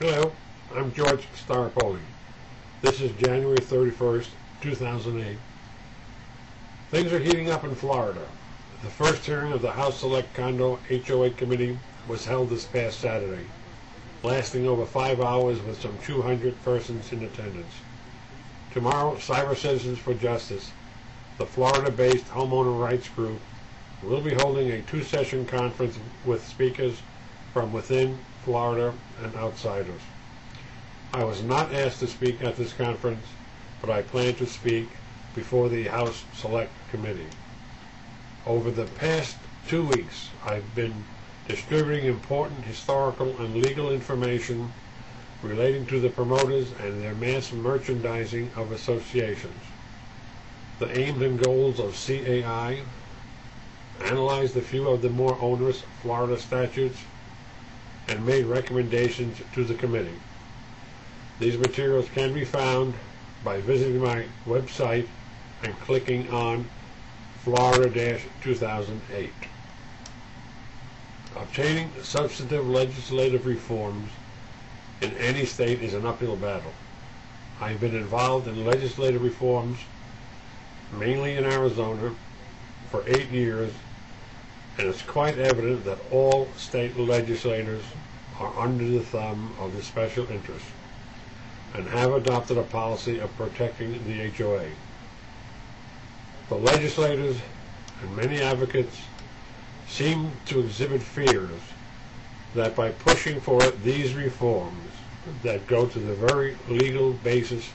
Hello, I'm George Starpoli. This is January 31st, 2008. Things are heating up in Florida. The first hearing of the House Select Condo HOA Committee was held this past Saturday, lasting over 5 hours with some 200 persons in attendance. Tomorrow, Cyber Citizens for Justice, the Florida-based homeowner rights group, will be holding a 2-session conference with speakers from within Florida and outsiders. I was not asked to speak at this conference, but I plan to speak before the House Select Committee. Over the past 2 weeks, I've been distributing important historical and legal information relating to the promoters and their mass merchandising of associations. The aims and goals of CAI, analyzed a few of the more onerous Florida statutes, and made recommendations to the committee. These materials can be found by visiting my website and clicking on Florida-2008. Obtaining substantive legislative reforms in any state is an uphill battle. I've been involved in legislative reforms, mainly in Arizona, for 8 years, and it's quite evident that all state legislators are under the thumb of the special interests and have adopted a policy of protecting the HOA. The legislators and many advocates seem to exhibit fears that by pushing for these reforms that go to the very legal basis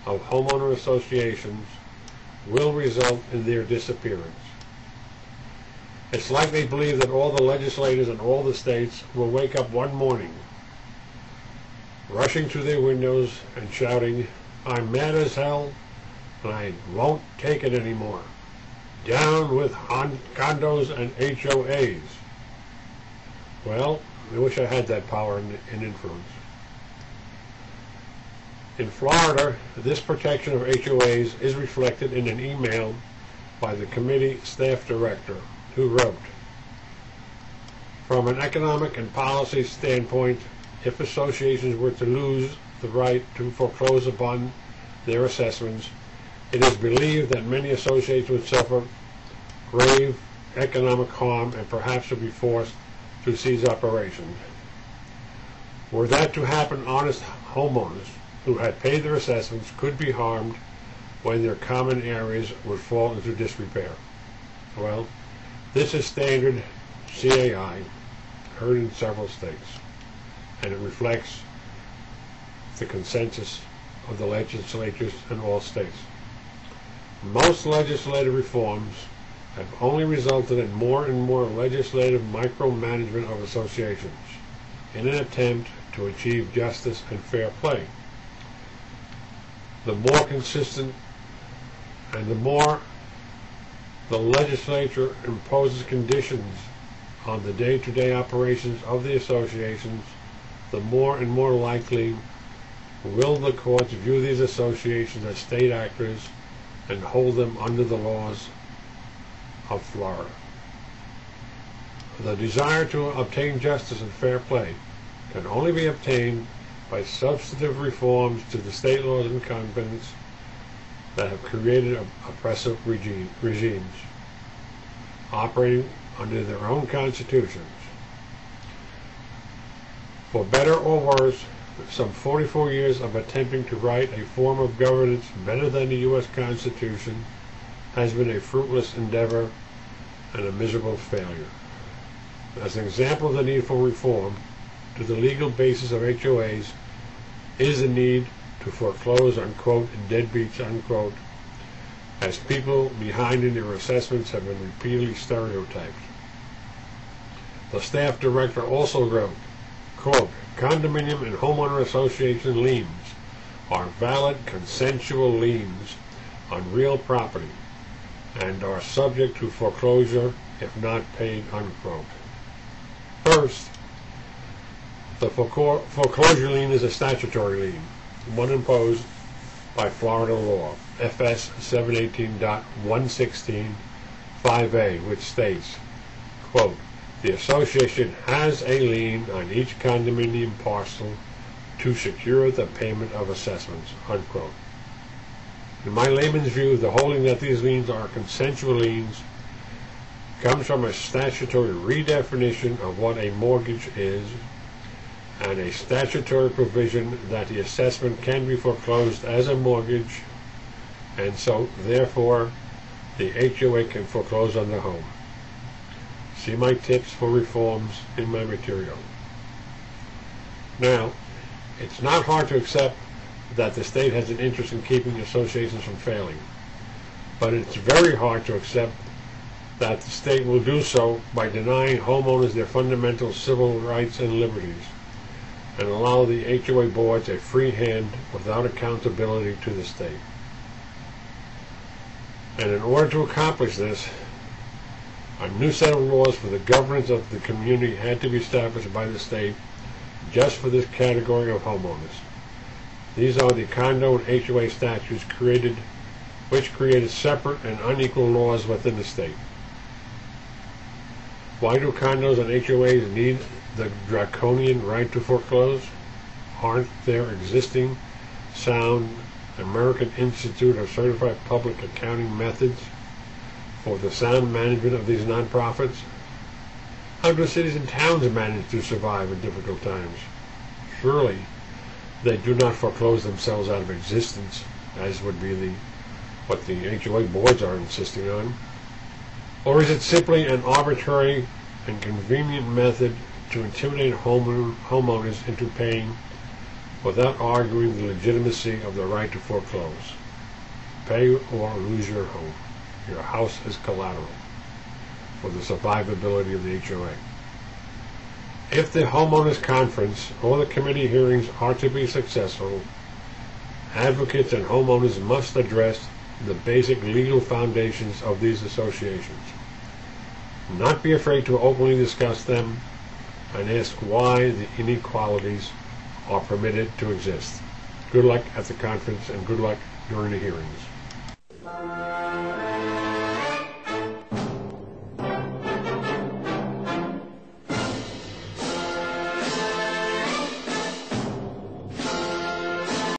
of homeowner associations will result in their disappearance. It's like they believe that all the legislators in all the states will wake up one morning, rushing to their windows and shouting, "I'm mad as hell, and I won't take it anymore. Down with condos and HOAs." Well, I wish I had that power and influence. In Florida, this protection of HOAs is reflected in an email by the committee staff director, who wrote, "From an economic and policy standpoint, if associations were to lose the right to foreclose upon their assessments, it is believed that many associations would suffer grave economic harm and perhaps would be forced to cease operations. Were that to happen, honest homeowners who had paid their assessments could be harmed when their common areas would fall into disrepair." Well, this is standard CAI, heard in several states, and it reflects the consensus of the legislatures in all states. Most legislative reforms have only resulted in more and more legislative micromanagement of associations in an attempt to achieve justice and fair play. The more consistent and the more the legislature imposes conditions on the day-to-day operations of the associations, the more and more likely will the courts view these associations as state actors and hold them under the laws of Florida. The desire to obtain justice and fair play can only be obtained by substantive reforms to the state laws and covenants that have created oppressive regimes operating under their own constitutions. For better or worse, some 44 years of attempting to write a form of governance better than the U.S. Constitution has been a fruitless endeavor and a miserable failure. As an example of the need for reform to the legal basis of HOAs is the need to foreclose on, quote, deadbeats, unquote, as people behind in their assessments have been repeatedly stereotyped. The staff director also wrote, quote, "Condominium and homeowner association liens are valid consensual liens on real property and are subject to foreclosure if not paid," unquote. First, the foreclosure lien is a statutory lien, one imposed by Florida law, FS 718.116 5A, which states, quote, "The association has a lien on each condominium parcel to secure the payment of assessments, unquote. In my layman's view, the holding that these liens are consensual liens comes from a statutory redefinition of what a mortgage is and a statutory provision that the assessment can be foreclosed as a mortgage, and so therefore the HOA can foreclose on the home. See my tips for reforms in my material. Now, it's not hard to accept that the state has an interest in keeping associations from failing, but it's very hard to accept that the state will do so by denying homeowners their fundamental civil rights and liberties and allow the HOA boards a free hand without accountability to the state. And in order to accomplish this, a new set of laws for the governance of the community had to be established by the state just for this category of homeowners. These are the condo and HOA statutes which created separate and unequal laws within the state. Why do condos and HOAs need the draconian right to foreclose? Aren't there existing sound American Institute of Certified Public Accounting methods for the sound management of these nonprofits? How do cities and towns manage to survive in difficult times? Surely they do not foreclose themselves out of existence, as would be what the HOA boards are insisting on. Or is it simply an arbitrary and convenient method to intimidate homeowners into paying without arguing the legitimacy of the right to foreclose? Pay or lose your home. Your house is collateral for the survivability of the HOA. If the homeowners conference or the committee hearings are to be successful, advocates and homeowners must address the basic legal foundations of these associations. Not be afraid to openly discuss them and ask why the inequalities are permitted to exist. Good luck at the conference and good luck during the hearings.